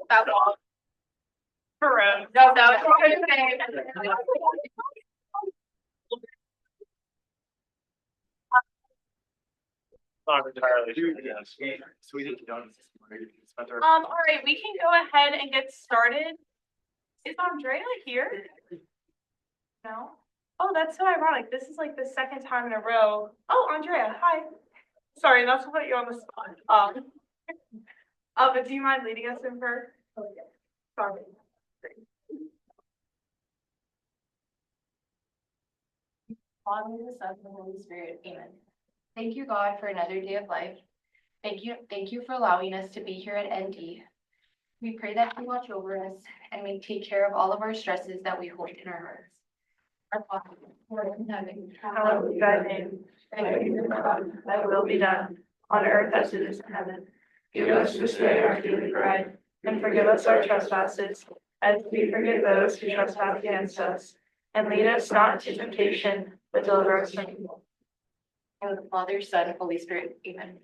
That's all. Peru. No, that was what I was saying. Not entirely sure. All right, we can go ahead and get started. Is Andrea here? No? Oh, that's so ironic. This is like the second time in a row. Oh, Andrea, hi. Sorry, not to put you on the spot. But do you mind leading us in prayer? Oh, yeah. Sorry. Father, the Son, and the Holy Spirit. Amen. Thank you, God, for another day of life. Thank you for allowing us to be here at ND. We pray that you watch over us and may take care of all of our stresses that we hold in our hearts. Our Father, who art in heaven, Hallowed be thy name. Thy kingdom come, thy will be done, on earth as it is in heaven. Give us this day our daily bread, and forgive us our trespasses, as we forgive those who trespass against us. And lead us not into temptation, but deliver us from evil. and the Father, Son, Holy Spirit. Amen.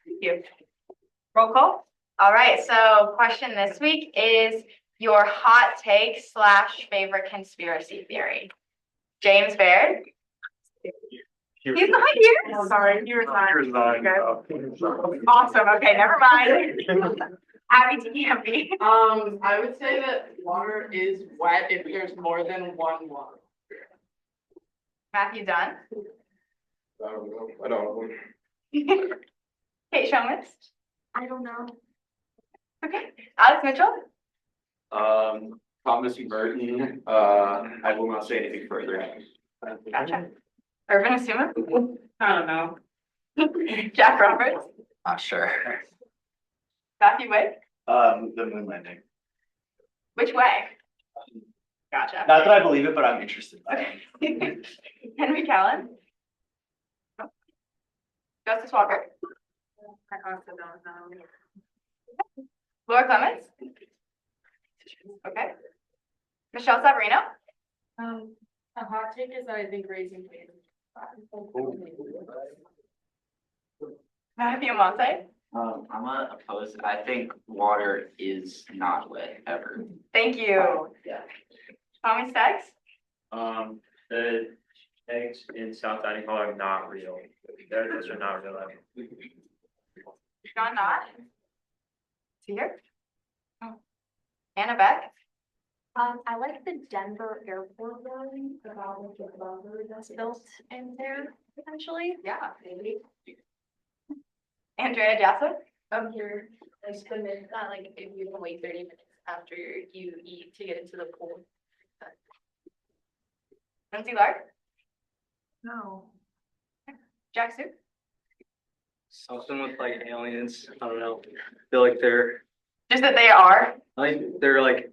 Thank you. Roll call. All right, so question this week is your hot take / favorite conspiracy theory. James Baird. He's not here. Sorry, you resigned. Okay. Awesome. Okay, never mind. Abby TMB. I would say that water is wet if there's more than one water. Matthew Dunn. I don't know. Kate Showman. I don't know. Okay. Alex Mitchell. Thomas Burton. I will not say anything further. Gotcha. Irvin Asuma. I don't know. Jack Roberts. Not sure. Matthew Wade. The moon landing. Which way? Gotcha. Not that I believe it, but I'm interested. Henry Callan. Justice Walker. I also don't know. Laura Clements. Okay. Michelle Savarino. A hot take is that I think raising babies. Matthew Monte. I'm not opposed. I think water is not wet ever. Thank you. Yeah. Tommy Staggs. The eggs in South Dining Hall are not real. Those are not real. John Knott. Is he here? Oh. Anna Beck. I like the Denver airport one about like the buffer that's built in there potentially. Yeah, maybe. Andrea Jasper. I'm here. I spend it like if you can wait 30 minutes after you eat to get into the pool. Lindsay Lark. No. Jack Sue. Something with like aliens. I don't know. I feel like they're Just that they are. they're like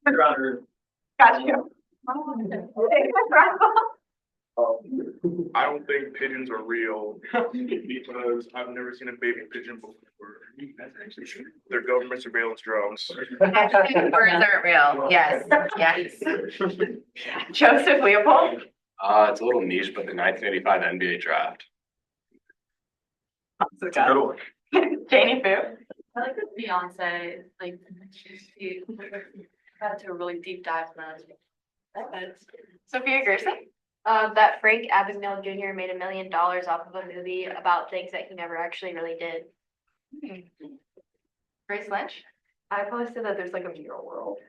around Earth. Got you. I don't think pigeons are real because I've never seen a baby pigeon before. They're government surveillance drones. Birds aren't real. Yes. Yes. Joseph Leopold. It's a little niche, but the 1985 NBA draft. Janie Fu. I like the Beyonce, like she got to a really deep dive on that. Sophia Gerson. That Frank Abagnale Jr. made $1 million off of a movie about things that he never actually really did. Grace Lynch. I posted that there's like a mural world.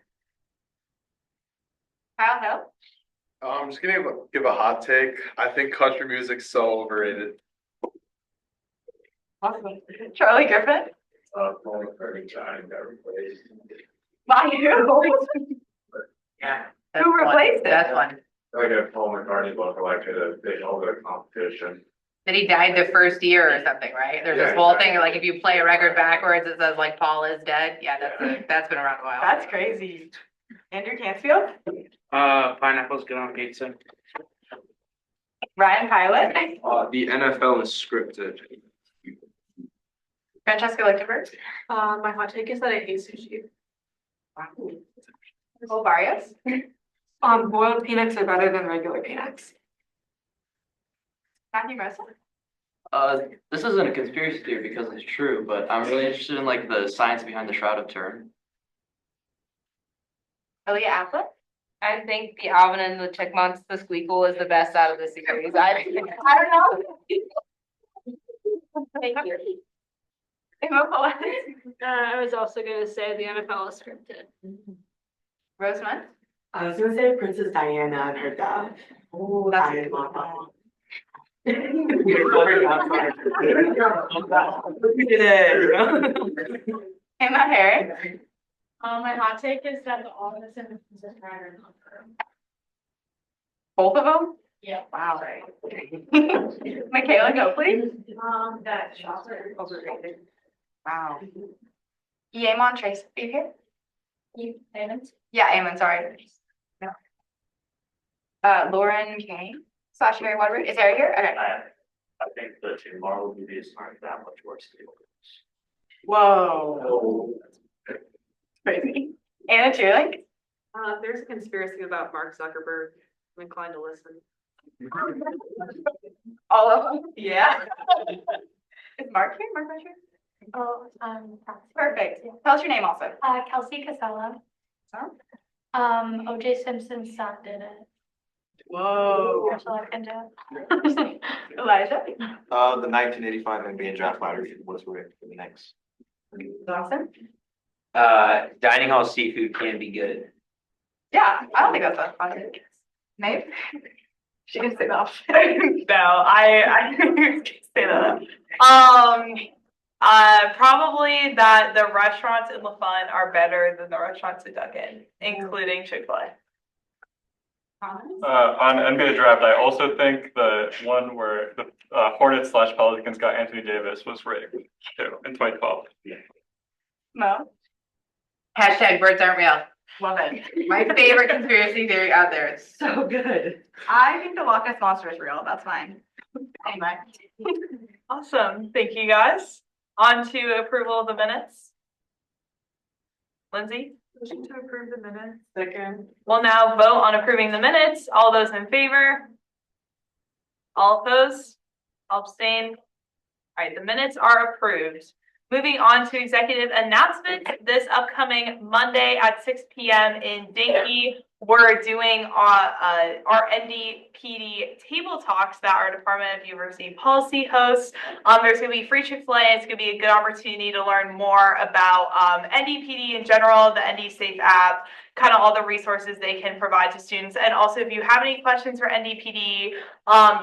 Kyle Hill. I'm just gonna give a hot take. I think country music's so overrated. Awesome. Charlie Griffin. Paul McCartney time got replaced. By who? Yeah. Who replaced it? That's one. Like a Paul McCartney book, like they held a competition. That he died the first year or something, right? There's this whole thing, like if you play a record backwards, it says like Paul is dead. Yeah, that's been around a while. That's crazy. Andrew Cansfield. Pineapples good on pizza. Ryan Pilot. The NFL is scripted. Francesca Lichtenberg. My hot take is that I hate sushi. Nicole Barrios. Boiled peanuts are better than regular peanuts. Matthew Mercer. This isn't a conspiracy theory because it's true, but I'm really interested in like the science behind the Shroud of Turin. Aaliyah Apple? I think the Alvin and the Chipmunks, the Squeakle is the best out of the series. I don't know. Thank you. Emma Poet? I was also gonna say the NFL is scripted. Rosemont? I was gonna say Princess Diana and her dad. Oh, that's I a good love one. Emma Harris? My hot take is that the office and the Princess Bride are not true. Both of them? Yeah. Wow. Michaela, go please. That shots are overrated. Wow. Eamon Trace, are you here? Payments? Yeah, Eamon, sorry. No. Lauren Kane / Mary Waterwood, is Harry here? Okay. I think the tomorrow movies aren't that much worse. Whoa. Crazy. Anna Truick? There's a conspiracy about Mark Zuckerberg. I'm inclined to listen. All of them? Yeah. Is Mark here? Mark not here? Oh, Perfect. Tell us your name also. Kelsey Casella. Huh? OJ Simpson's son did it. Whoa. That's all I can do. Elijah? The 1985 NBA draft lottery was rigged for the Knicks. Dawson? Dining hall seafood can be good. Yeah, I don't think that's a fun. Maybe. She can say that. No, I can't say that. Probably that the restaurants in LaFun are better than the restaurants in Duncan, including Chick-fil-A. On NBA draft, I also think the one where the Hornets / Pelicans got Anthony Davis was rigged too in 2012. Mo? Hashtag birds aren't real. Love it. My favorite conspiracy theory out there. It's so good. I think the Loch Ness Monster is real. That's fine. Anyway. Awesome, thank you guys. On to approval of the minutes. Lindsay? Motion to approve the minutes. Second. We'll now vote on approving the minutes. All those in favor? All opposed? All abstained? All right, the minutes are approved. Moving on to executive announcements. This upcoming Monday at 6 p.m. in Dinky, we're doing our NDPD table talks that our Department of University Policy hosts. There's going to be free Chick-fil-A. It's going to be a good opportunity to learn more about NDPD in general, the ND Safe app, kind of all the resources they can provide to students. And also, if you have any questions for NDPD,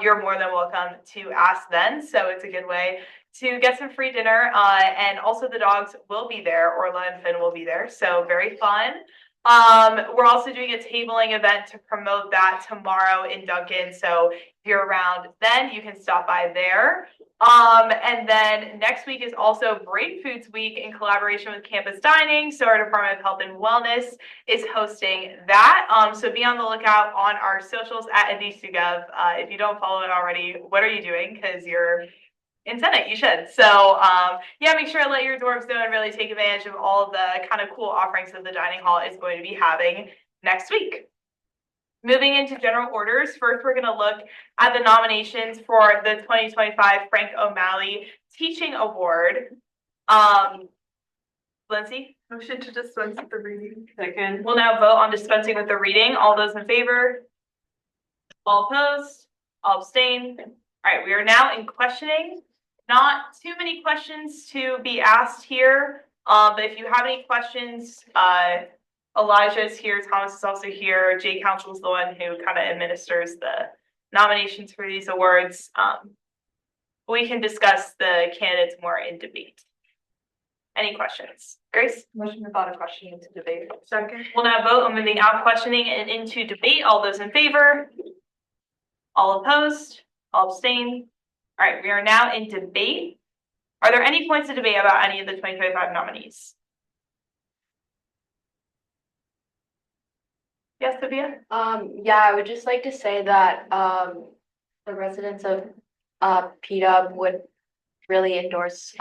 you're more than welcome to ask then. So it's a good way to get some free dinner, and also the dogs will be there. Orla and Finn will be there, so very fun. We're also doing a tabling event to promote that tomorrow in Duncan, so if you're around then, you can stop by there. And then next week is also Brain Foods Week in collaboration with Campus Dining, so our Department of Health and Wellness is hosting that. So be on the lookout on our socials at NDSU.gov. If you don't follow it already, what are you doing? Because you're in Senate, you should. So yeah, make sure to let your dwarves know and really take advantage of all the kind of cool offerings that the dining hall is going to be having next week. Moving into general orders, first we're going to look at the nominations for the 2025 Frank O'Malley Teaching Award. Lindsay? Motion to dispense with the reading. Second. We'll now vote on dispensing with the reading. All those in favor? All opposed? All abstain? All right, we are now in questioning. Not too many questions to be asked here, but if you have any questions, Elijah is here, Thomas is also here, Jay Council is the one who kind of administers the nominations for these awards. We can discuss the candidates more in debate. Any questions? Grace? Motion without a question into debate. Second. We'll now vote on moving out of questioning and into debate. All those in favor? All opposed? All abstain? All right, we are now in debate. Are there any points of debate about any of the 2025 nominees? Yes, Sophia? Yeah, I would just like to say that the residents of PW would really endorse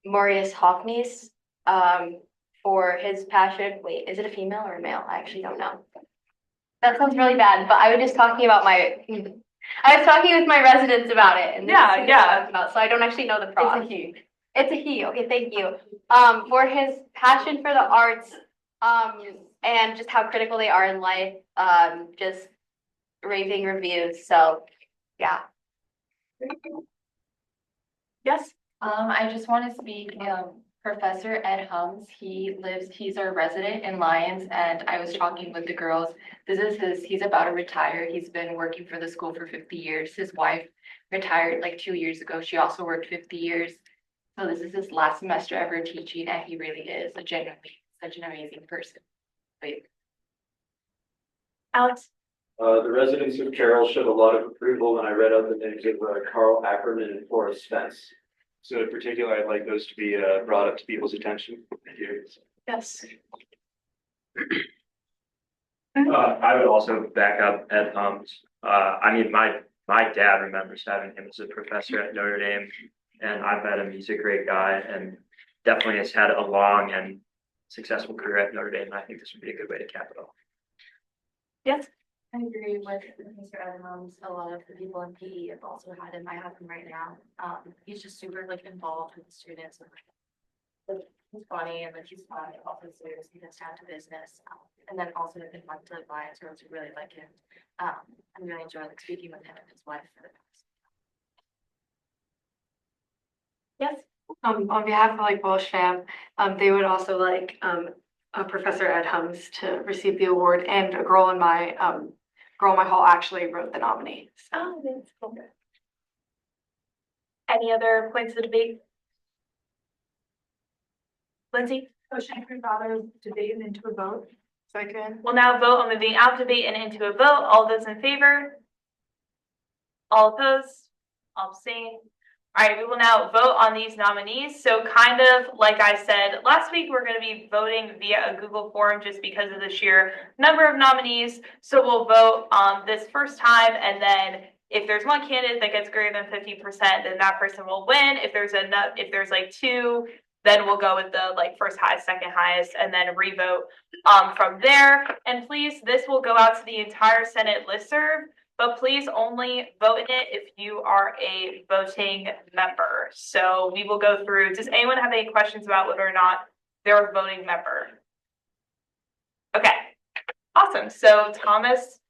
Maurice Hockney's for his passion. Wait, is it a female or a male? I actually don't know. That sounds really bad, but I was just talking about my I was talking with my residents about it and this is Yeah, who they yeah. talked about, so I don't actually know the process. It's a he. It's a he, okay, thank you. For his passion for the arts, and just how critical they are in life, just raving reviews, so, yeah. Yes. I just want to speak, Professor Ed Hums, he's our resident in Lyons, and I was talking with the girls. He's about to retire. He's been working for the school for 50 years. His wife retired like 2 years ago. She also worked 50 years. So this is his last semester ever teaching, and he really is a genuinely such an amazing person. Wait. Alex? The residents of Carroll showed a lot of approval when I read out the names of Carl Ackerman and Forrest Spence. So in particular, I'd like those to be brought up to people's attention. Thank you. Yes. I would also back up Ed Hums. I mean, my dad remembers having him as a professor at Notre Dame, and I've met him. He's a great guy and definitely has had a long and successful career at Notre Dame. And I think this would be a good way to cap it off. Yes. I agree with Mr. Adams. A lot of the people in PE have also had him. I have him right now. He's just super like involved with the students. And, he's funny and like he's fun officers. He gets down to business. And then also in months like Lions girls who really like him. I really enjoy like speaking with him and his wife for the past. Yes. On behalf of like Welsh fam, they would also like Professor Ed Hums to receive the award, and a girl in my hall actually wrote the nominee. Oh, that's cool. Any other points of debate? Lindsay? Motion for father debate and into a vote. Second. We'll now vote on moving out of debate and into a vote. All those in favor? All opposed? All abstain? All right, we will now vote on these nominees. So kind of like I said last week, we're going to be voting via a Google form just because of the sheer number of nominees. So we'll vote this first time, and then if there's one candidate that gets greater than 50%, then that person will win. If there's like two, then we'll go with the like first highest, second highest, and then revote from there. And please, this will go out to the entire Senate listserv. But please only vote in it if you are a voting member. So we will go through. Does anyone have any questions about whether or not they're a voting member? Okay, awesome. So Thomas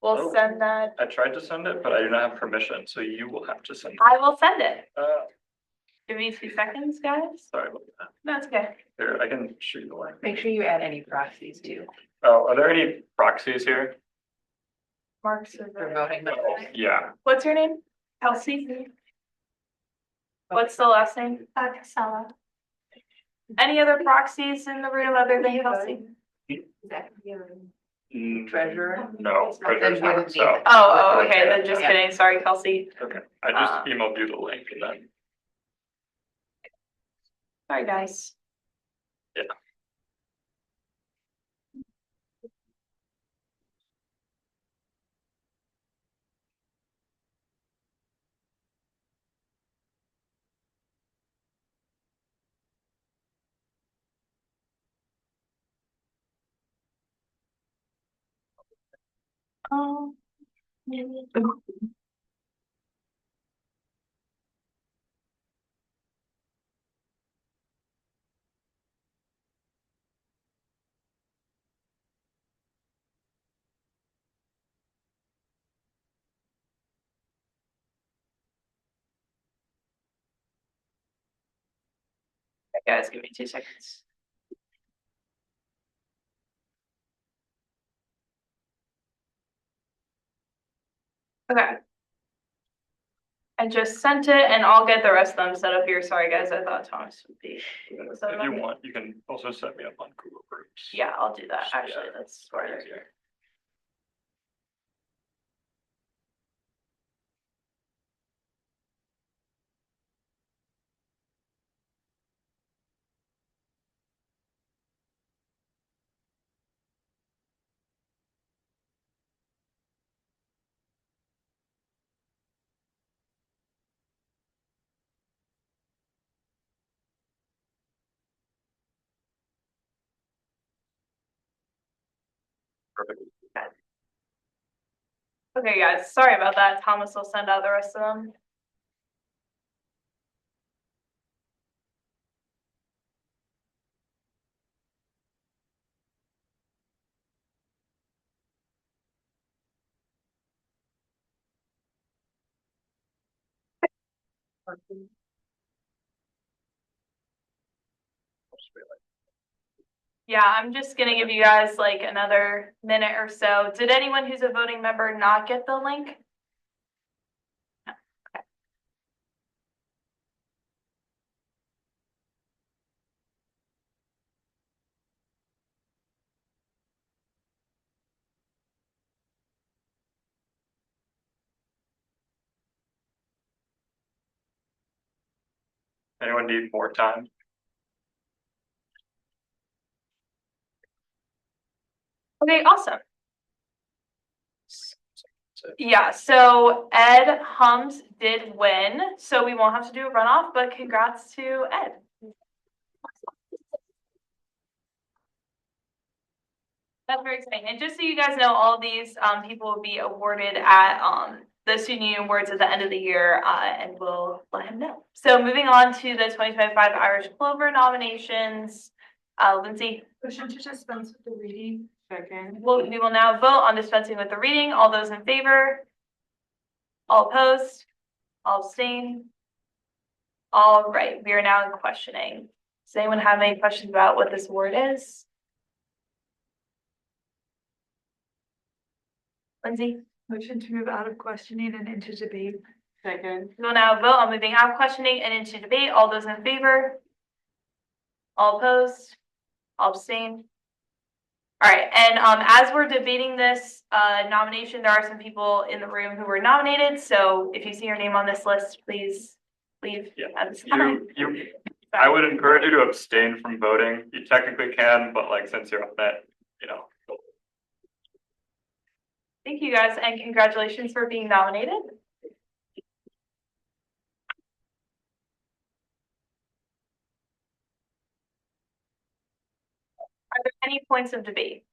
will send that. I tried to send it, but I do not have permission, so you will have to send it. I will send it. Give me 2 seconds, guys. Sorry about that. That's okay. Here, I can shoot you the link. Make sure you add any proxies too. Oh, are there any proxies here? Mark's For voting members. Yeah. What's your name? Kelsey. What's the last name? Casella. Any other proxies in the room other than Kelsey? Treasurer? No, treasurer's Then you not, wouldn't so. need it. Oh, okay. Then just Yeah. kidding. Sorry, Kelsey. Okay, I just emailed you the link and then, Sorry, guys. yeah. Guys, give me 2 seconds. Okay. I just sent it, and I'll get the rest of them set up here. Sorry, guys. I thought Thomas would be. If you want, you can also set me up on Google Groups. Yeah, I'll do that. Yeah. Actually, that's smarter. Easier. Perfect. Okay, guys, sorry about that. Thomas will send out the rest of them. Yeah, I'm just gonna give you guys like another minute or so. Did anyone who's a voting member not get the link? Anyone need more time? Okay, awesome. Yeah, so Ed Hums did win, so we won't have to do a runoff, but congrats to Ed. That's very exciting. And just so you guys know, all these people will be awarded at the Student Union Awards at the end of the year, and we'll let him know. So moving on to the 2025 Irish Clover nominations. Lindsay? Motion to dispense with the reading. We will now vote on dispensing with the reading. All those in favor? All opposed? All abstain? All right, we are now in questioning. Does anyone have any questions about what this award is? Lindsay? Motion to move out of questioning and into debate. Second. We will now vote on moving out of questioning and into debate. All those in favor? All opposed? All abstain? All right, and as we're debating this nomination, there are some people in the room who were nominated. So if you see your name on this list, please leave at this time. I would encourage you to abstain from voting. You technically can, but like since you're on that, you know. Thank you guys, and congratulations for being nominated. Are there any points of debate?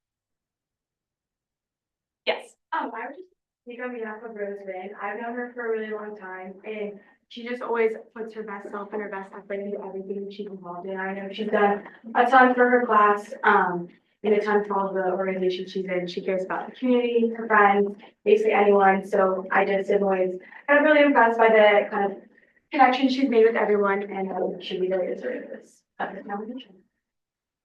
Yes. I would just speak on behalf of Roseman. I've known her for a really long time, and she just always puts her best self and her best effort into everything she's involved in. I know she's done a ton for her class, and a ton for all the organizations she's in. She cares about the community, her friends, basically anyone. So I just am always kind of really impressed by the kind of connection she's made with everyone, and should be really deserving of this nomination.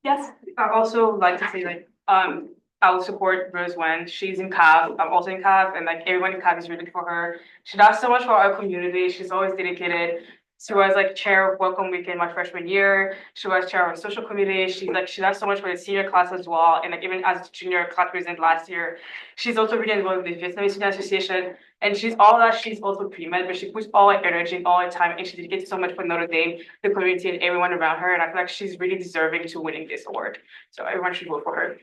Yes. I also like to say like I will support Rose when she's in CAV. I'm also in CAV, and like everyone in CAV is rooting for her. She does so much for our community. She's always dedicated. She was like chair of Welcome Weekend my freshman year. She was chair of social committee. She does so much for the senior class as well. And like even as junior class president last year, she's also really involved with the Vietnamese Student Association. And she's all that. She's also pre-med, but she puts all her energy and all her time, and she dedicates so much for Notre Dame, the community, and everyone around her. And I feel like she's really deserving to winning this award. So everyone should vote for her.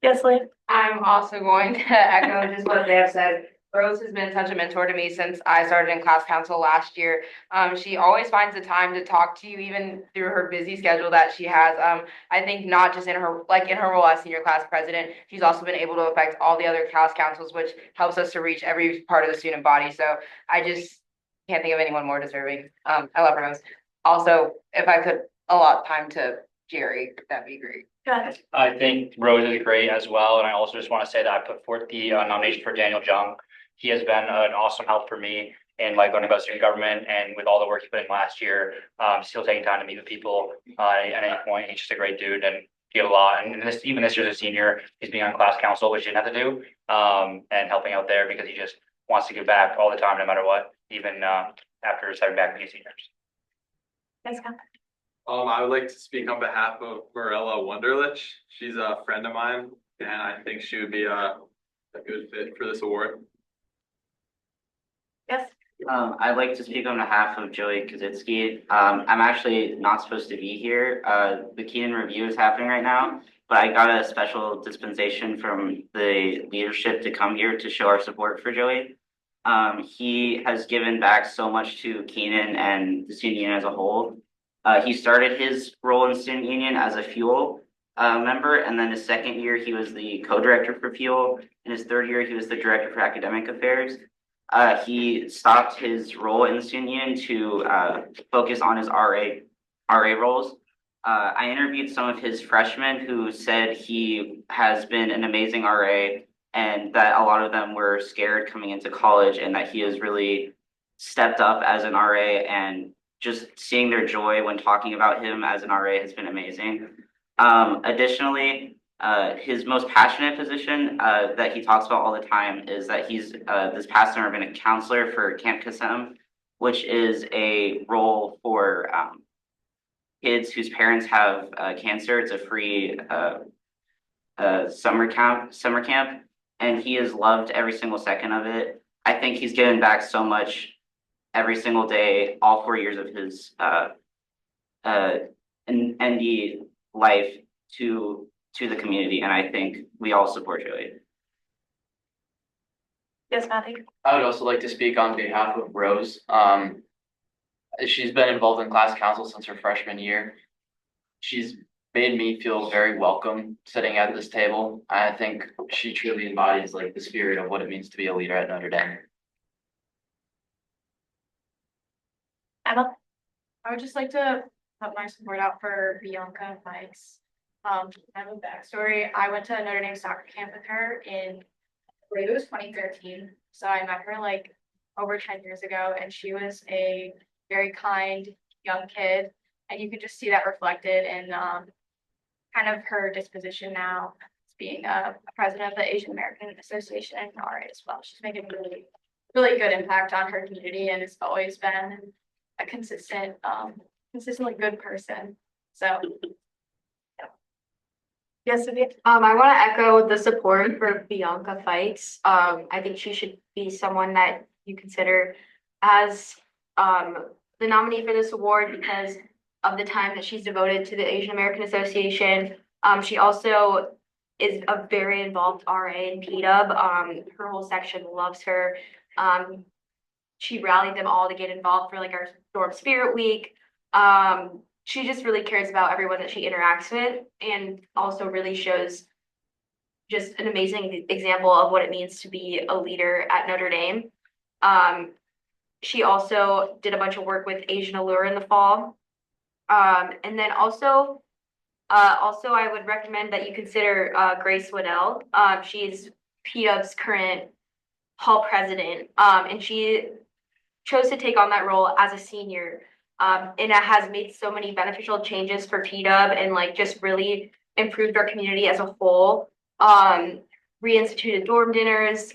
Yes, Lynn? I'm also going to echo just what they have said. Rose has been such a mentor to me since I started in class council last year. She always finds the time to talk to you, even through her busy schedule that she has. I think not just in her role as senior class president, she's also been able to affect all the other class councils, which helps us to reach every part of the student body. So I just can't think of anyone more deserving. I love Rose. Also, if I could allot time to Jerry, that'd be great. I think Rose is great as well, and I also just want to say that I put forth the nomination for Daniel Jung. He has been an awesome help for me in like learning about student government, and with all the work he put in last year, still taking time to meet with people at any point. He's just a great dude and did a lot. And even this year as a senior, he's being on class council, which he didn't have to do, and helping out there because he just wants to give back all the time, no matter what, even after stepping back being seniors. Yes, Scott. I would like to speak on behalf of Marilla Wunderlich. She's a friend of mine, and I think she would be a good fit for this award. Yes. I'd like to speak on behalf of Joey Kazitsky. I'm actually not supposed to be here. The Keenan review is happening right now, but I got a special dispensation from the leadership to come here to show our support for Joey. He has given back so much to Keenan and the student union as a whole. He started his role in student union as a fuel, member, and then his second year, he was the co-director for Fuel. In his third year, he was the director for academic affairs. He stopped his role in the student union to focus on his RA roles. I interviewed some of his freshmen who said he has been an amazing RA and that a lot of them were scared coming into college and that he has really stepped up as an RA, and just seeing their joy when talking about him as an RA has been amazing. Additionally, his most passionate position that he talks about all the time is that he's this past summer been a counselor for Camp Kasem, which is a role for kids whose parents have cancer. It's a free summer camp, and he has loved every single second of it. I think he's given back so much every single day, all 4 years of his ND life to the community, and I think we all support Joey. Yes, Matthew? I would also like to speak on behalf of Rose. She's been involved in class council since her freshman year. She's made me feel very welcome sitting at this table. I think she truly embodies like the spirit of what it means to be a leader at Notre Dame. Emma? I would just like to put my support out for Bianca Mikes. I have a backstory. I went to Notre Dame soccer camp with her in, I believe it was 2013. So I met her like over 10 years ago, and she was a very kind young kid. And you could just see that reflected in kind of her disposition now as being a president of the Asian American Association and RA as well. She's making really, really good impact on her community, and has always been a consistently good person. So Yes, Vivian? I want to echo the support for Bianca Fikes. I think she should be someone that you consider as the nominee for this award because of the time that she's devoted to the Asian American Association. She also is a very involved RA in PDUB. Her whole section loves her. She rallied them all to get involved for like our Storm Spirit Week. She just really cares about everyone that she interacts with, and also really shows just an amazing example of what it means to be a leader at Notre Dame. She also did a bunch of work with Asian Allure in the fall. And then also I would recommend that you consider Grace Waddell. She's PDUB's current hall president, and she chose to take on that role as a senior. And it has made so many beneficial changes for PDUB and like just really improved our community as a whole. Reinstituted dorm dinners,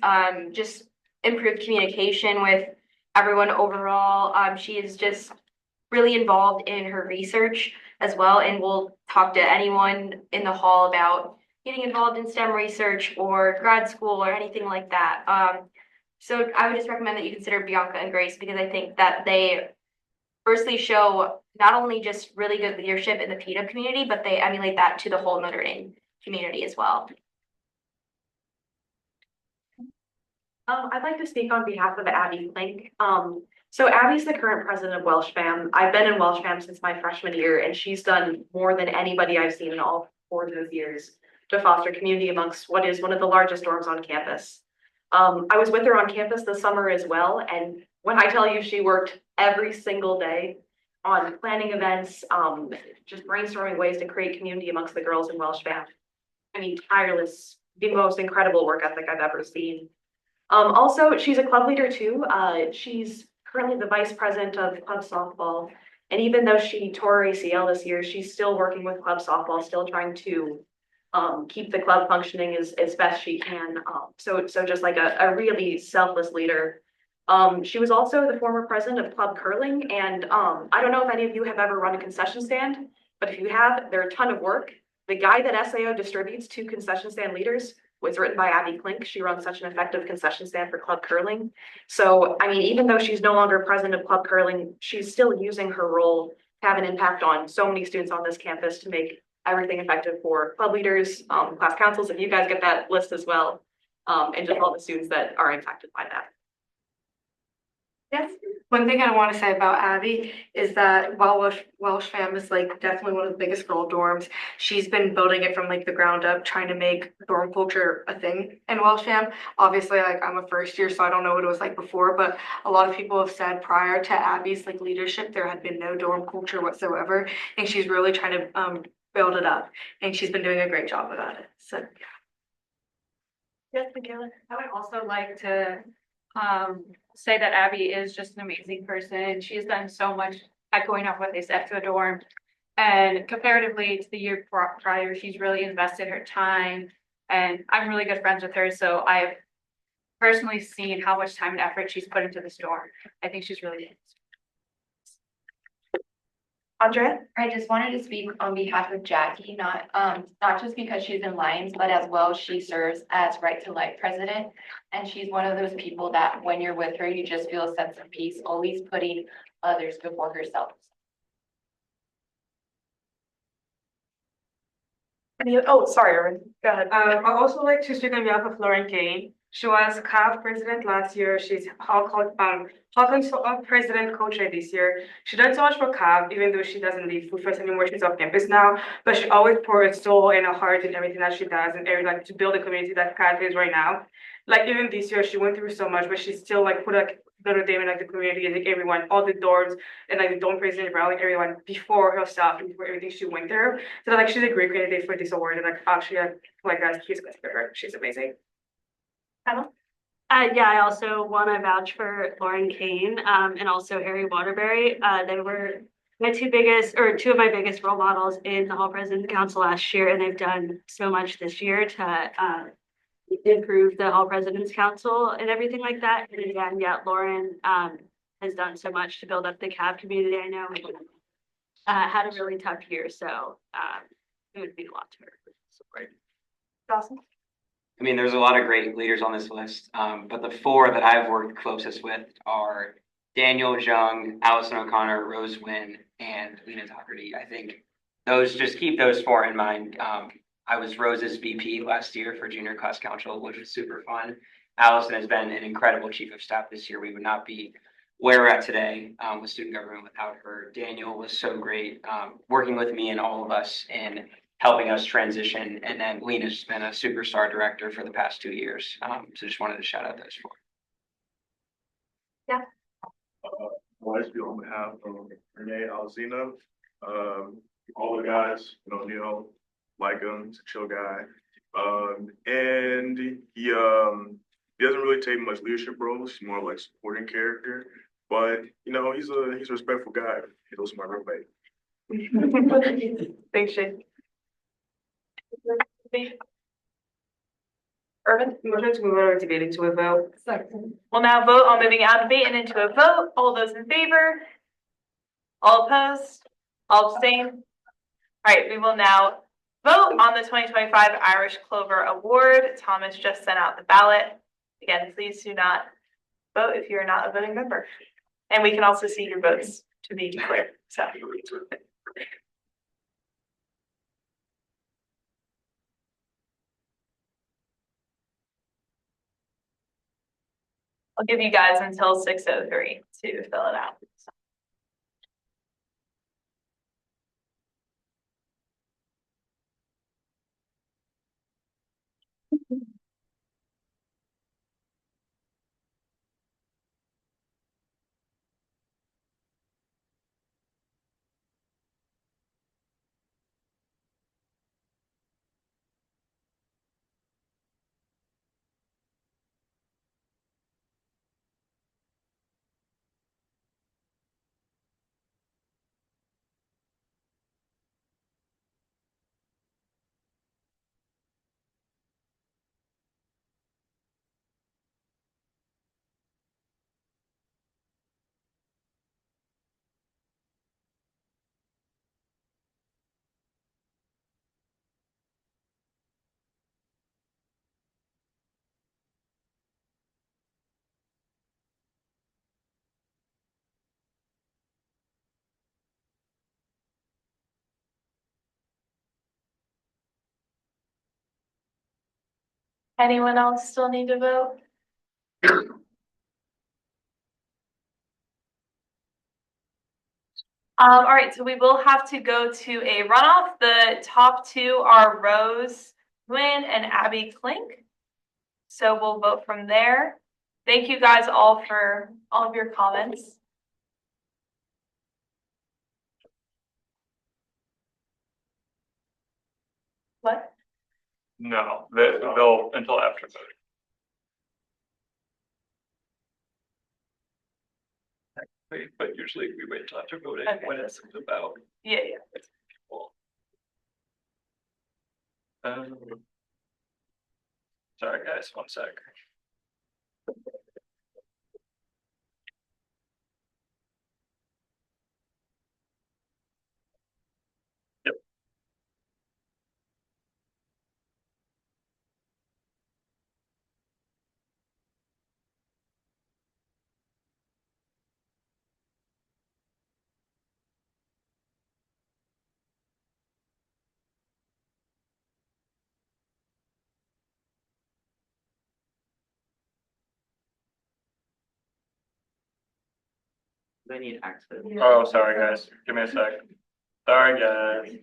just improved communication with everyone overall. She is just really involved in her research as well, and will talk to anyone in the hall about getting involved in STEM research or grad school or anything like that. So I would just recommend that you consider Bianca and Grace because I think that they firstly show not only just really good leadership in the PDUB community, but they emulate that to the whole Notre Dame community as well. I'd like to speak on behalf of Abby Klink. So Abby's the current president of Welsh Fam. I've been in Welsh Fam since my freshman year, and she's done more than anybody I've seen in all 4 of those years to foster community amongst what is one of the largest dorms on campus. I was with her on campus this summer as well, and when I tell you she worked every single day on planning events, just brainstorming ways to create community amongst the girls in Welsh Fam. I mean, tireless, the most incredible work ethic I've ever seen. Also, she's a club leader too. She's currently the vice president of club softball. And even though she tore her ACL this year, she's still working with club softball, still trying to keep the club functioning as best she can. So just like a really selfless leader. She was also the former president of club curling. And I don't know if any of you have ever run a concession stand, but if you have, they're a ton of work. The guide that SAO distributes to concession stand leaders was written by Abby Klink. She runs such an effective concession stand for club curling. So, I mean, even though she's no longer president of club curling, she's still using her role to have an impact on so many students on this campus to make everything effective for club leaders, class councils, if you guys get that list as well, and just all the students that are impacted by that. Yes, one thing I want to say about Abby is that while Welsh Fam is like definitely one of the biggest girl dorms, she's been building it from like the ground up, trying to make dorm culture a thing in Welsh Fam. Obviously, like I'm a first year, so I don't know what it was like before, but a lot of people have said prior to Abby's like leadership, there had been no dorm culture whatsoever, and she's really trying to build it up, and she's been doing a great job about it. So yeah. Yes, Michaela. I would also like to say that Abby is just an amazing person. She's done so much, echoing off what they said, to the dorm. And comparatively to the year prior, she's really invested her time. And I'm really good friends with her, so I've personally seen how much time and effort she's put into this dorm. I think she's really good. Andrea? I just wanted to speak on behalf of Jackie, not just because she's in Lions, but as well, she serves as Right to Life president. And she's one of those people that when you're with her, you just feel a sense of peace, always putting others before herself. Oh, sorry, Erin. Go ahead. I also like to speak on behalf of Lauren Kane. She was CAF president last year. She's Hawkins president co-chair this year. She done so much for CAF, even though she doesn't leave Food First anymore. She's off campus now, but she always pours her soul and her heart in everything that she does, and every like to build the community that CAF is right now. Like even this year, she went through so much, but she still like put like Notre Dame in like the community, like everyone, all the dorms, and like the dorm president rallying everyone before herself and before everything she went through. So like she's a great candidate for this award, and like actually like guys, please consider her. She's amazing. Emma? Yeah, I also want to vouch for Lauren Kane, and also Harry Waterbury. They were my two of my biggest role models in the Hall President's Council last year, and they've done so much this year to improve the Hall President's Council and everything like that. And again, yeah, Lauren has done so much to build up the CAB community. I know had a really tough year, so it would mean a lot to her. Right. Dawson? I mean, there's a lot of great leaders on this list, but the four that I've worked closest with are Daniel Jung, Allison O'Connor, Rose Wynn, and Lena Doherty. I think those, just keep those four in mind. I was Rose's VP last year for junior class council, which was super fun. Allison has been an incredible chief of staff this year. We would not be where we're at today with student government without her. Daniel was so great working with me and all of us in helping us transition. And then Lena's been a superstar director for the past 2 years. So just wanted to shout out those four. Yeah. I want to speak on behalf of Renee Alzina, all the guys, Neil, like him, he's a chill guy. And he doesn't really take much leadership roles. He's more like supporting character. But he's a respectful guy. He knows my roommate. Thanks, Shane. Irvin? Motion to move out of debate into a vote. Second. We'll now vote on moving out of debate and into a vote. All those in favor? All opposed? All abstain? All right, we will now vote on the 2025 Irish Clover Award. Thomas just sent out the ballot. Again, please do not vote if you're not a voting member. And we can also see your votes, to be clear, so. I'll give you guys until 6:03 to fill it out. Anyone else still need to vote? All right, so we will have to go to a runoff. The top two are Rose Nguyen and Abby Klink. So we'll vote from there. Thank you guys all for all of your comments. What? No, they'll until after voting. But usually we wait till after voting Okay. when it's about. Yeah. People. Sorry, guys, one sec. Yep. They need access. Oh, sorry, guys. Give me a sec. Sorry, guys.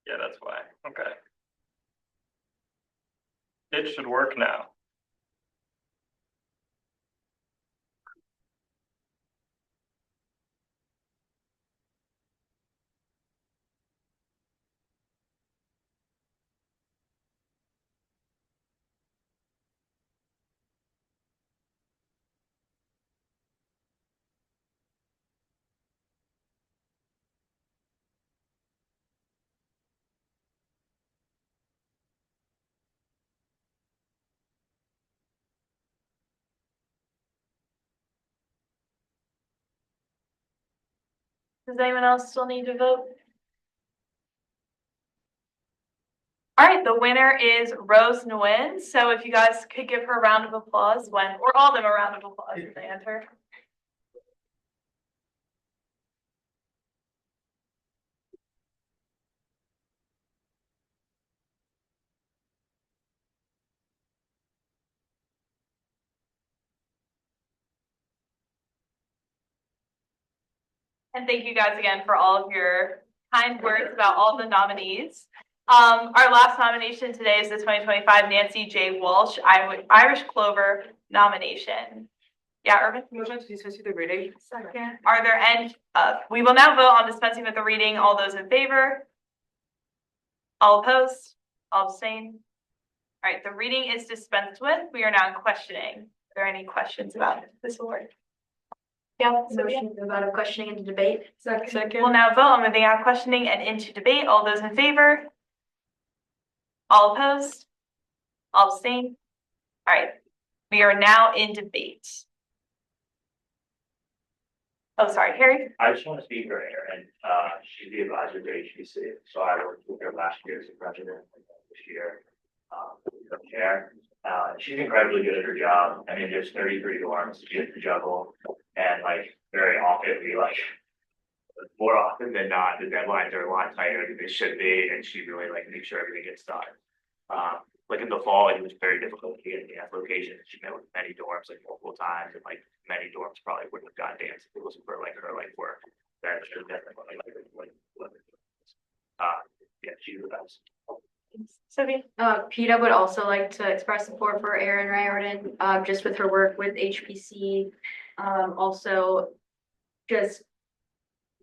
Yeah, that's why. Okay. It should work now. Does anyone else still need to vote? All right, the winner is Rose Nguyen. So if you guys could give her a round of applause or all of them a round of applause when they enter. And thank you guys again for all of your kind words about all the nominees. Our last nomination today is the 2025 Nancy J. Walsh Irish Clover nomination. Yeah, Irvin? Motion to dispense with the reading. Second. Are there any, we will now vote on dispensing with the reading. All those in favor? All opposed? All abstain? All right, the reading is dispensed with. We are now questioning. Are there any questions about this award? Yeah, Motion to move out of questioning into debate. Second. We'll now vote on moving out of questioning and into debate. All those in favor? All opposed? All abstain? All right, we are now in debate. Oh, sorry, Harry? I just want to speak for Erin. She's the advisor to HBC, so I worked with her last year as the president, this year, the chair. She's incredibly good at her job. I mean, there's 33 dorms she has to juggle, and like very often more often than not, the deadlines are a lot tighter than they should be, and she really makes sure everything gets done. Like in the fall, it was very difficult to get at locations. She met with many dorms multiple times, and many dorms probably wouldn't have gotten danced if it wasn't for her work. That should definitely yeah, she's the best. Sophie? PETA would also like to express support for Erin Riordan, just with her work with HPC. Also, just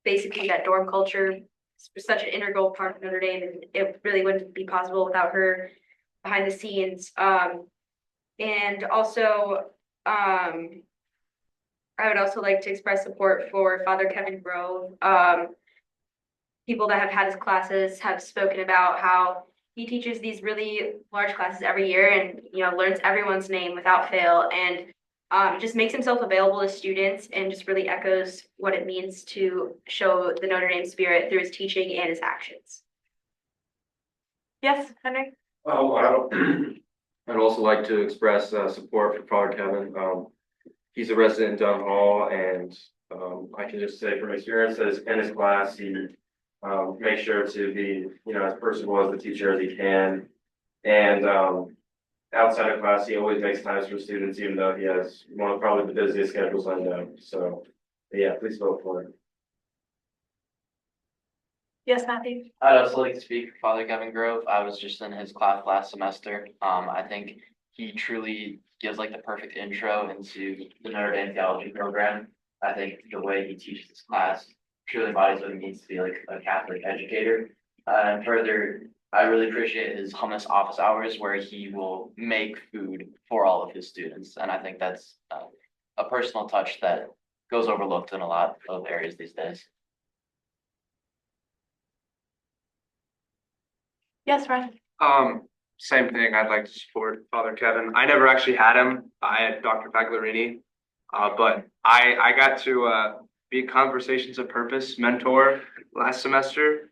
basically that dorm culture is such an integral part of Notre Dame, and it really wouldn't be possible without her behind the scenes. And also, I would also like to express support for Father Kevin Grove. People that have had his classes have spoken about how he teaches these really large classes every year and, learns everyone's name without fail, and just makes himself available to students and just really echoes what it means to show the Notre Dame spirit through his teaching and his actions. Yes, Henry? I'd also like to express support for Father Kevin. He's a resident in Dunn Hall, and I can just say from experience that in his class, he makes sure to be, as personable as the teacher as he can. And outside of class, he always makes times for students, even though he has one of probably the busiest schedules I know. So But yeah, please vote for it. Yes, Matthew? I'd also like to speak for Father Kevin Grove. I was just in his class last semester. I think he truly gives like the perfect intro into the Notre Dame theology program. I think the way he teaches his class truly embodies what it means to be like a Catholic educator. And further, I really appreciate his hummus office hours where he will make food for all of his students. And I think that's a personal touch that goes overlooked in a lot of areas these days. Yes, Ryan? Same thing. I'd like to support Father Kevin. I never actually had him. I had Dr. Pagliarini. But I got to be a Conversations of Purpose mentor last semester,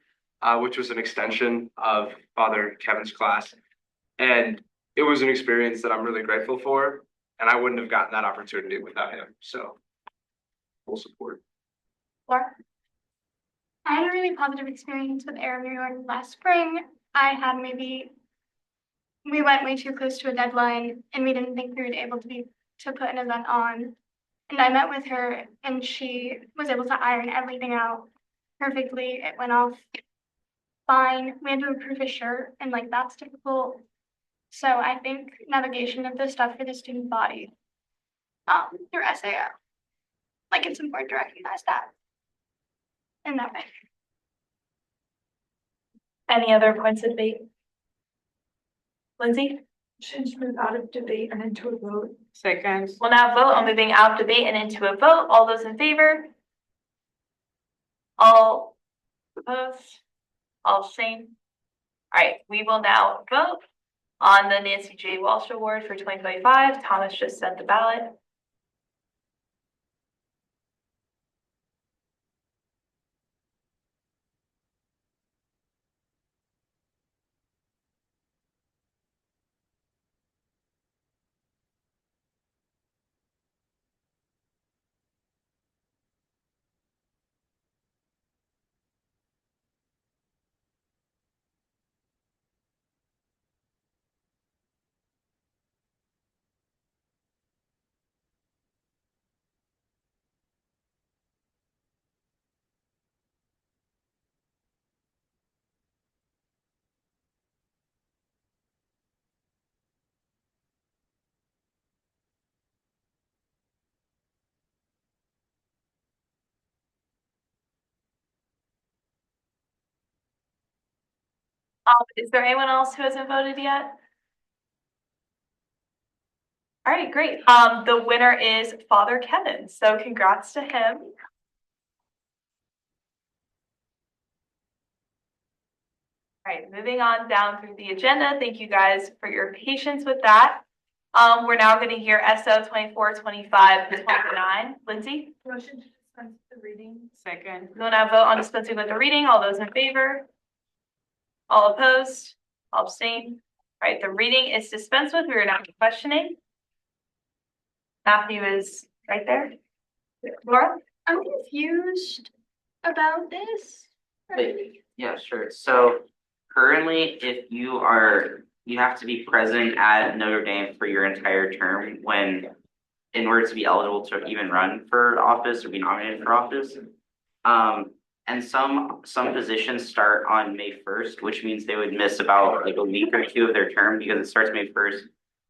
which was an extension of Father Kevin's class. And it was an experience that I'm really grateful for. And I wouldn't have gotten that opportunity without him. So full support. Laura? I had a really positive experience with Aramir last spring. We went way too close to a deadline and we didn't think we would be able to put an event on. And I met with her and she was able to iron everything out perfectly. It went off fine. We had to approve a shirt and like that's difficult. So I think navigation of the stuff for the student body through SAO. Like it's important to recognize that in that way. Any other points of debate? Lindsay? Should move out of debate and into a vote. Second. We'll now vote on moving out of debate and into a vote. All those in favor? All opposed? All abstain? All right, we will now vote on the Nancy J. Walsh Award for 2025. Thomas just sent the ballot. Is there anyone else who hasn't voted yet? All right, great. The winner is Father Kevin, so congrats to him. All right, moving on down through the agenda. Thank you guys for your patience with that. We're now going to hear SO 24, 25, and 29. Lindsay? Motion to dispense with the reading. Second. We'll now vote on dispensing with the reading. All those in favor? All opposed? All abstain? All right, the reading is dispensed with. We are now questioning. Matthew is right there. Laura? I'm confused about this. Yeah, sure. So currently, if you have to be present at Notre Dame for your entire term in order to be eligible to even run for office or be nominated for office. And some positions start on May 1st, which means they would miss about like a week or two of their term because it starts May 1st.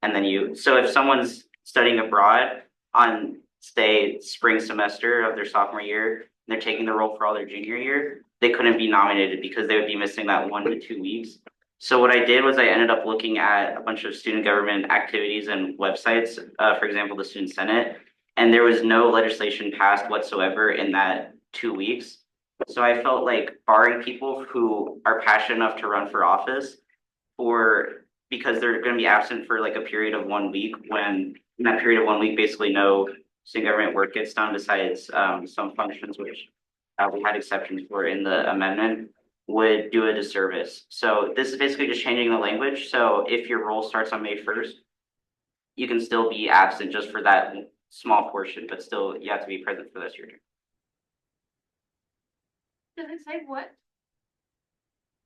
And then so if someone's studying abroad on, say, spring semester of their sophomore year, and they're taking the role for all their junior year, they couldn't be nominated because they would be missing that 1 to 2 weeks. So what I did was I ended up looking at a bunch of student government activities and websites, for example, the Student Senate, and there was no legislation passed whatsoever in that 2 weeks. So I felt like barring people who are passionate enough to run for office because they're going to be absent for like a period of 1 week, when in that period of 1 week, basically no student government work gets done besides some functions which we had exceptions for in the amendment, would do a disservice. So this is basically just changing the language. So if your role starts on May 1st, you can still be absent just for that small portion, but still you have to be present for the rest of your term. Does it say what?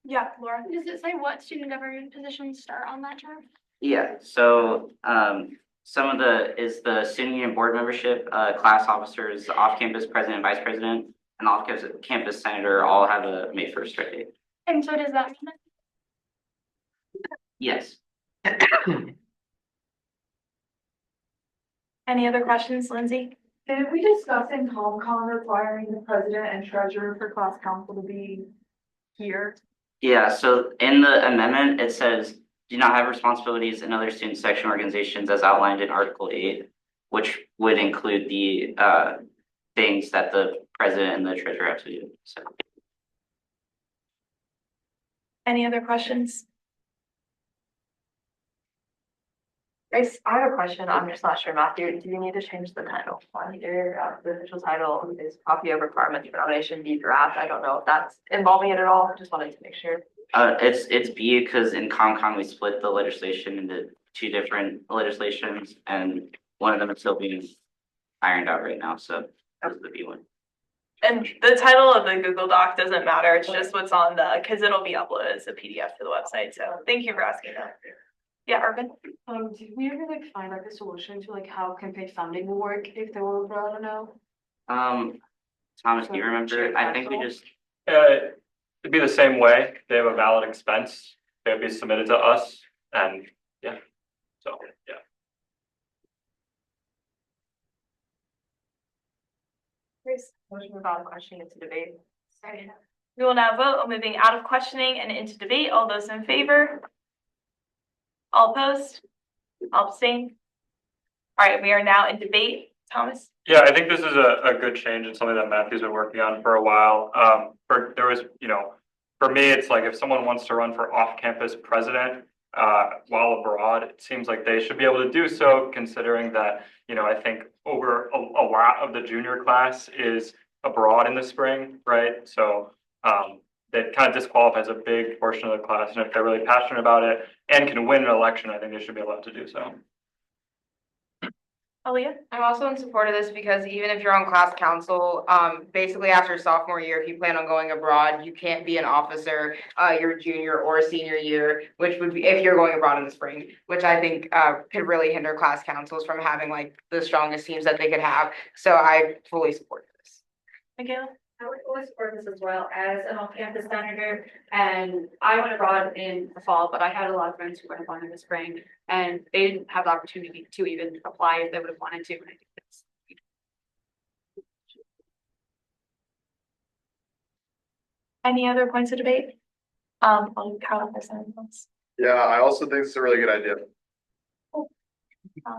Yeah, Laura. Does it say what student government positions start on that term? Yeah, so is the student union board membership, class officers, off-campus president, vice president, and off-campus senator all have a May 1st start date. And so does that mean that Yes. Any other questions, Lindsay? Did we discuss in ComCon requiring the president and treasurer for class council to be here? Yeah, so in the amendment, it says, do not have responsibilities in other student section organizations as outlined in Article 8, which would include the things that the president and the treasurer have to do. So. Any other questions? Grace, I have a question. I'm just not sure, Matthew. Do you need to change the title on here? The official title is copy of requirements for nomination B draft. I don't know if that's involving it at all. Just wanted to make sure. It's B because in ComCon we split the legislation into two different legislations, and one of them is still being ironed out right now. So that's the B one. And the title of the Google Doc doesn't matter. It's just what's on because it'll be uploaded as a PDF to the website. So thank you for asking that. Yeah, Urban? Did we ever find a solution to how campaign funding will work if they were brought now? Thomas, do you remember? I think we just. It'd be the same way. They have a valid expense. They'd be submitted to us, and yeah. So yeah. Grace, motion without a question into debate. Sorry. We will now vote on moving out of questioning and into debate. All those in favor? All opposed? All abstain? All right, we are now in debate. Thomas? Yeah, I think this is a good change and something that Matthew's been working on for a while. For me, it's like if someone wants to run for off-campus president while abroad, it seems like they should be able to do so, considering that, I think over a lot of the junior class is abroad in the spring, right? So that kind of disqualifies a big portion of the class. And if they're really passionate about it and can win an election, I think they should be allowed to do so. Aaliyah? I'm also in support of this because even if you're on class council, basically after sophomore year, if you plan on going abroad, you can't be an officer your junior or senior year, which would be if you're going abroad in the spring, which I think could really hinder class councils from having the strongest teams that they could have. So I fully support this. Michaela? I would always support this as well as an off-campus senator, and I went abroad in the fall, but I had a lot of friends who went abroad in the spring, and they didn't have the opportunity to even apply if they would have wanted to, and I think that's. Any other points of debate? I'll count this in. Yeah, I also think it's a really good idea.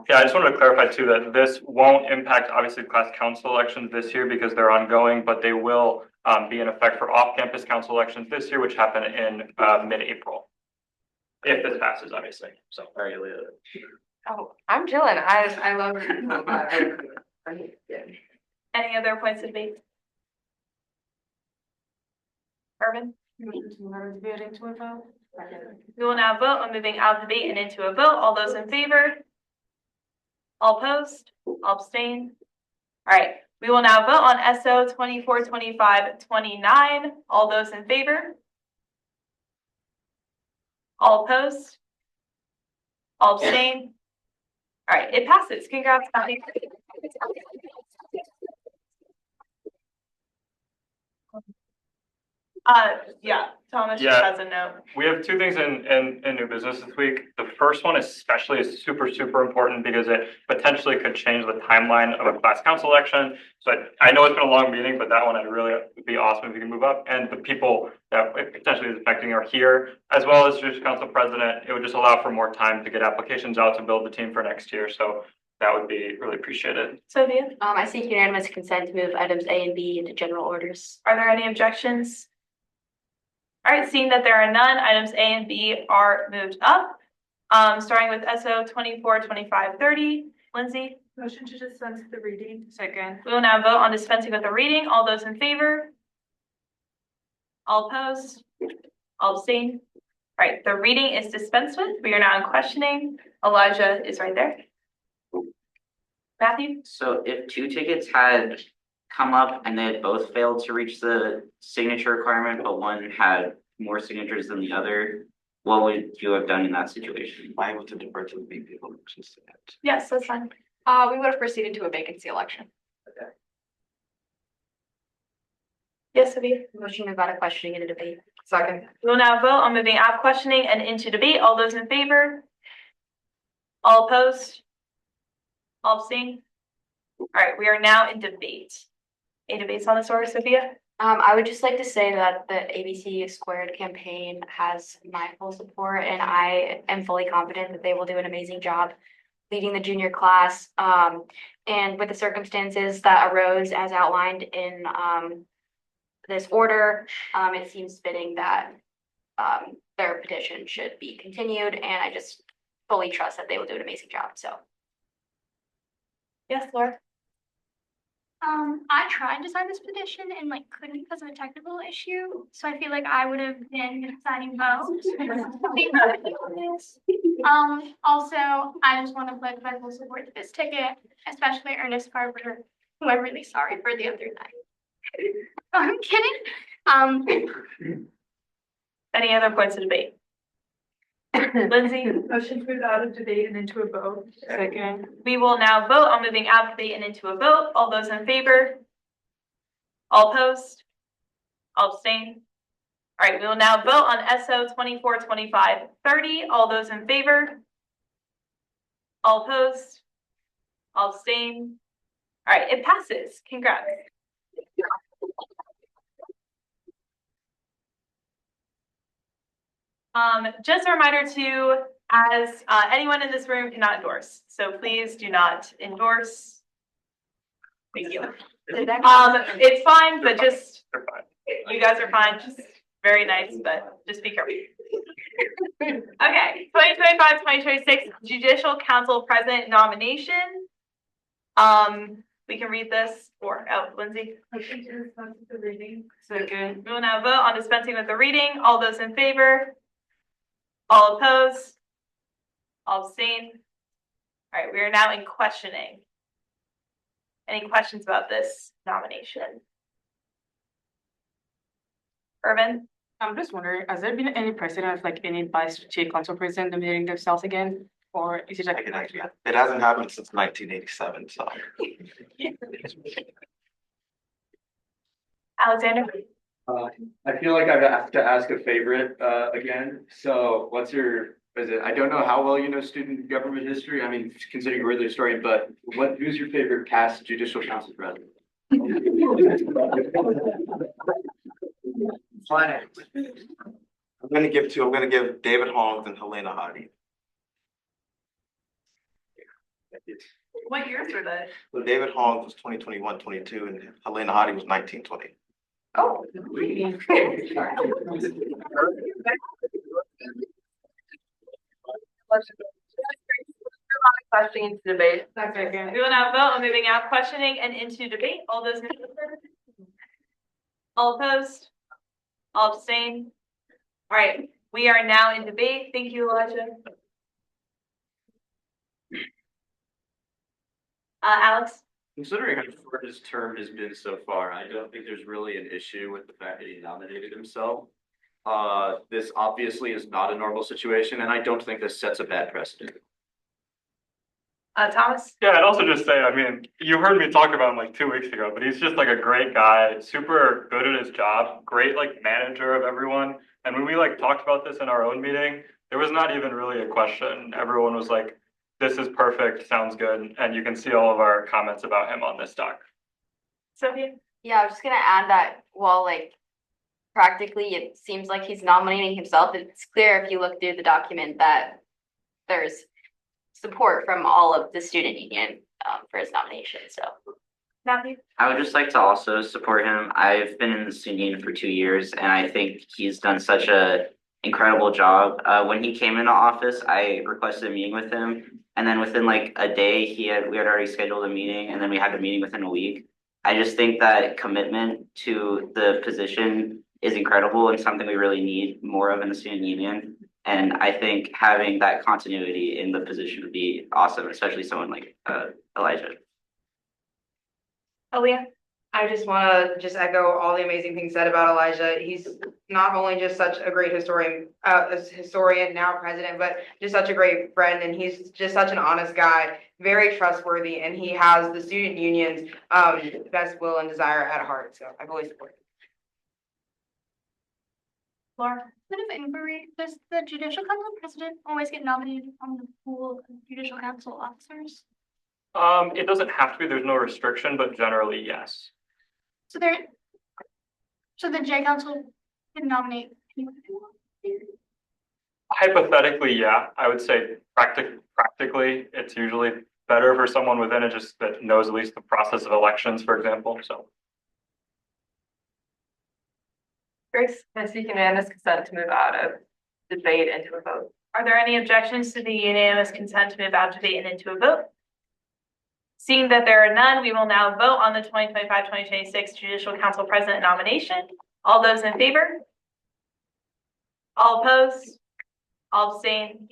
Yeah, I just wanted to clarify too that this won't impact obviously class council elections this year because they're ongoing, but they will be in effect for off-campus council elections this year, which happen in mid-April. If this passes, obviously. So very little. Oh, I'm chilling. I love it. Any other points of debate? Urban? We will now vote on moving out of debate and into a vote. All those in favor? All opposed? All abstain? All right, we will now vote on SO 242529. All those in favor? All opposed? All abstain? All right, it passes. Congrats, Patty. Yeah, Thomas just has a note. We have two things in new business this week. The first one especially is super important because it potentially could change the timeline of a class council election. So I know it's been a long meeting, but that one I'd really would be awesome if you can move up. And the people that it potentially is affecting are here, as well as just council president. It would just allow for more time to get applications out to build the team for next year. So that would be really appreciated. Sophia? I seek unanimous consent to move items A and B into general orders. Are there any objections? All right, seeing that there are none, items A and B are moved up. Starting with SO 242530. Lindsay? Motion to dispense with the reading. Second. We will now vote on dispensing with the reading. All those in favor? All opposed? All abstain? All right, the reading is dispensed with. We are now in questioning. Elijah is right there. Matthew? So if two tickets had come up and they had both failed to reach the signature requirement, but one had more signatures than the other, what would you have done in that situation? I able to defer to the big people. Yes, that's fine. We would have proceeded to a vacancy election. Yes, Sophia. Motion to move out of questioning into debate. Second. We will now vote on moving out of questioning and into debate. All those in favor? All opposed? All abstained? All right, we are now in debate. Any debates on this order, Sophia? I would just like to say that the ABC Squared campaign has my full support, and I am fully confident that they will do an amazing job leading the junior class. And with the circumstances that arose as outlined in this order, it seems fitting that their petition should be continued, and I just fully trust that they will do an amazing job. So. Yes, Laura. I tried to sign this petition and couldn't because of a technical issue, so I feel like I would have been signing votes. Also, I just want to pledge my full support to this ticket, especially Ernest Carver, who I'm really sorry for the other night. I'm kidding. Any other points of debate? Lindsay? Motion to move out of debate and into a vote. Second. We will now vote on moving out of debate and into a vote. All those in favor? All opposed? All abstain? All right, we will now vote on SO 242530. All those in favor? All opposed? All abstain? All right, it passes. Congrats. Just a reminder too, as anyone in this room cannot endorse, so please do not endorse. Thank you. It's fine, but just, you guys are fine, just very nice, but just be careful. Okay, 2025-2026 Judicial Council President nomination. We can read this, or, Lindsay. Second. We will now vote on dispensing with the reading. All those in favor? All opposed? All abstain? All right, we are now in questioning. Any questions about this nomination? Irvin? I'm just wondering, has there been any precedent of any vice chief council president nominating themselves again? Or is it It hasn't happened since 1987, so. Alexander? I feel like I have to ask a favorite again. So what's your, is it, I don't know how well you know student government history. I mean, considering you're the historian, but who's your favorite past judicial council president? I'm gonna give David Holmes and Helena Hardy. What years were they? So David Holmes was 2021-22, and Helena Hardy was 1920. Oh. Questioning to debate. We will now vote on moving out questioning and into debate. All those in favor? All opposed? All abstain? All right, we are now in debate. Thank you, Elijah. Alex? Considering how short his term has been so far, I don't think there's really an issue with the fact that he nominated himself. This obviously is not a normal situation, and I don't think this sets a bad precedent. Thomas? Yeah, I'd also just say, I mean, you heard me talk about him 2 weeks ago, but he's just a great guy, super good at his job, great manager of everyone. And when we talked about this in our own meeting, there was not even really a question. Everyone was like, this is perfect, sounds good. And you can see all of our comments about him on this doc. Sophia? Yeah, I was just gonna add that while practically it seems like he's nominating himself, it's clear if you look through the document that there's support from all of the student union for his nomination. So Matthew? I would just like to also support him. I've been in the student union for 2 years, and I think he's done such a incredible job. When he came into office, I requested a meeting with him, and then within a day, we had already scheduled a meeting, and then we had a meeting within a week. I just think that commitment to the position is incredible and something we really need more of in the student union. And I think having that continuity in the position would be awesome, especially someone like Elijah. Aaliyah? I just want to just echo all the amazing things said about Elijah. He's not only just such a great historian, now president, but just such a great friend, and he's just such an honest guy, very trustworthy, and he has the student union's best will and desire at heart. So I've always supported. Laura, bit of inquiry. Does the judicial council president always get nominated from the pool of judicial council officers? It doesn't have to be, there's no restriction, but generally, yes. So the J council can nominate anyone they want? Hypothetically, yeah, I would say practically, it's usually better for someone within it just that knows at least the process of elections, for example, so. Grace, I seek unanimous consent to move out of debate into a vote. Are there any objections to the unanimous consent to move out of debate and into a vote? Seeing that there are none, we will now vote on the 2025-2026 Judicial Council President nomination. All those in favor? All opposed? All abstain?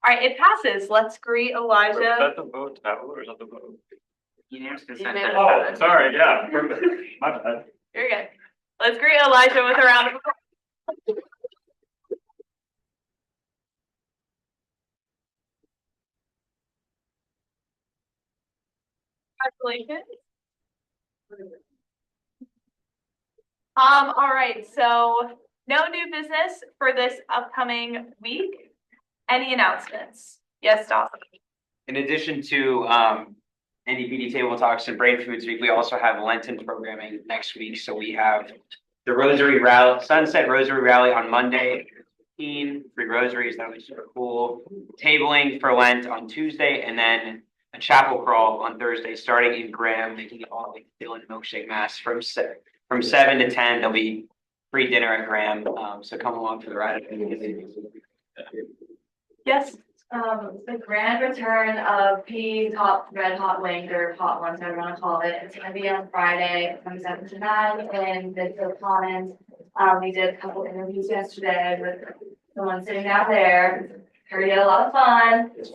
All right, it passes. Let's greet Is Elijah. that the vote, or is that the vote? Unanimous consent. Oh, sorry, yeah, perfect, my bad. You're good. Let's greet Elijah with a round of applause. Congratulations. All right, so no new business for this upcoming week. Any announcements? Yes, Dawson. In addition to NDPD Table Talks and Brain Foods Week, we also have Lenten programming next week. So we have the Rosary Rally, Sunset Rosary Rally on Monday, free rosaries, that was super cool. Tabling for Lent on Tuesday, and then a chapel crawl on Thursday, starting in Graham, making it all the way to Dylan Milkshake Mass from 7 to 10. There'll be free dinner at Graham, so come along for the ride. Yes. The grand return of P's Red Hot Wings, or Hot Ones, whatever you want to call it. It's going to be on Friday from 7 to 9 in the Commons. We did a couple interviews yesterday with the one sitting down there. Heard you had a lot of fun. So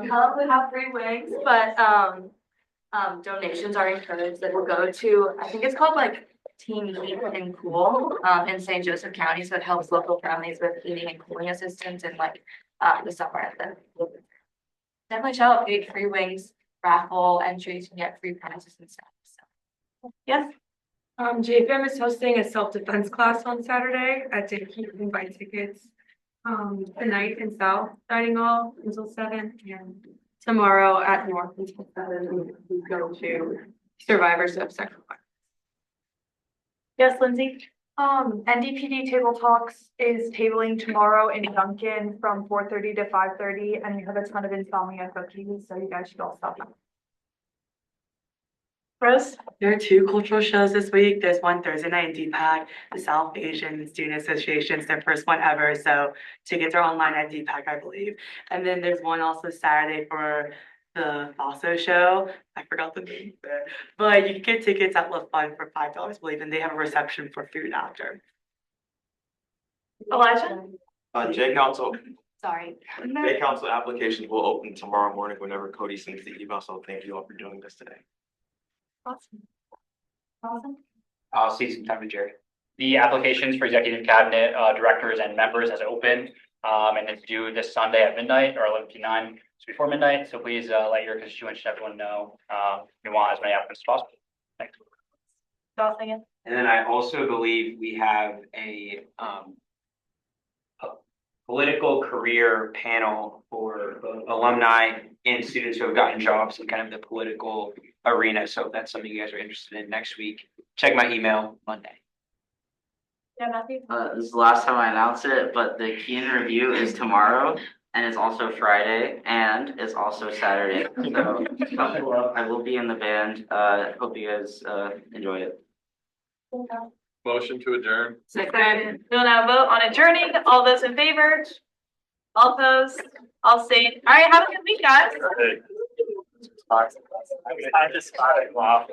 come we have free wings, but donations are encouraged that will go to, I think it's called like Team Heat and Cool in St. Joseph County. So it helps local families with heating and cooling assistance and like the summer. Definitely show up, big free wings, raffle entries, you can get free prizes and stuff. So. Yes. JFM is hosting a self-defense class on Saturday. I did keep and buy tickets. The night in South Dining Hall until 7, and tomorrow at North until 7, we go to survivors of sexual violence. Yes, Lindsay. NDPD Table Talks is tabling tomorrow in Duncan from 4:30 to 5:30, and we have a ton of insomnia cookies, so you guys should all stop by. Rose? There are 2 cultural shows this week. There's one Thursday night in DPAC, the South Asian Student Association. It's their first one ever, so tickets are online at DPAC, I believe. And then there's one also Saturday for the FASO show. I forgot the name there. But you can get tickets at La Fun for $5, I believe, and they have a reception for food after. Elijah? J Council. Sorry. J Council applications will open tomorrow morning whenever Cody sends the email, so thank you all for doing this today. Awesome. I'll see some time with Jared. The applications for executive cabinet directors and members has opened, and it's due this Sunday at midnight or 11:59. It's before midnight, so please let your constituents and everyone know we want as many applicants as possible. Thanks. Dawson. And then I also believe we have a political career panel for alumni and students who have gotten jobs in kind of the political arena. So if that's something you guys are interested in next week, check my email Monday. Yeah, Matthew. This is the last time I announce it, but the Keenan review is tomorrow, and it's also Friday, and it's also Saturday. So I will be in the band. Hope you guys enjoy it. Motion to adjourn. Second. We'll now vote on adjourning. All those in favor? All opposed? All abstained? All right, have a good week, guys. I just got it. Wow.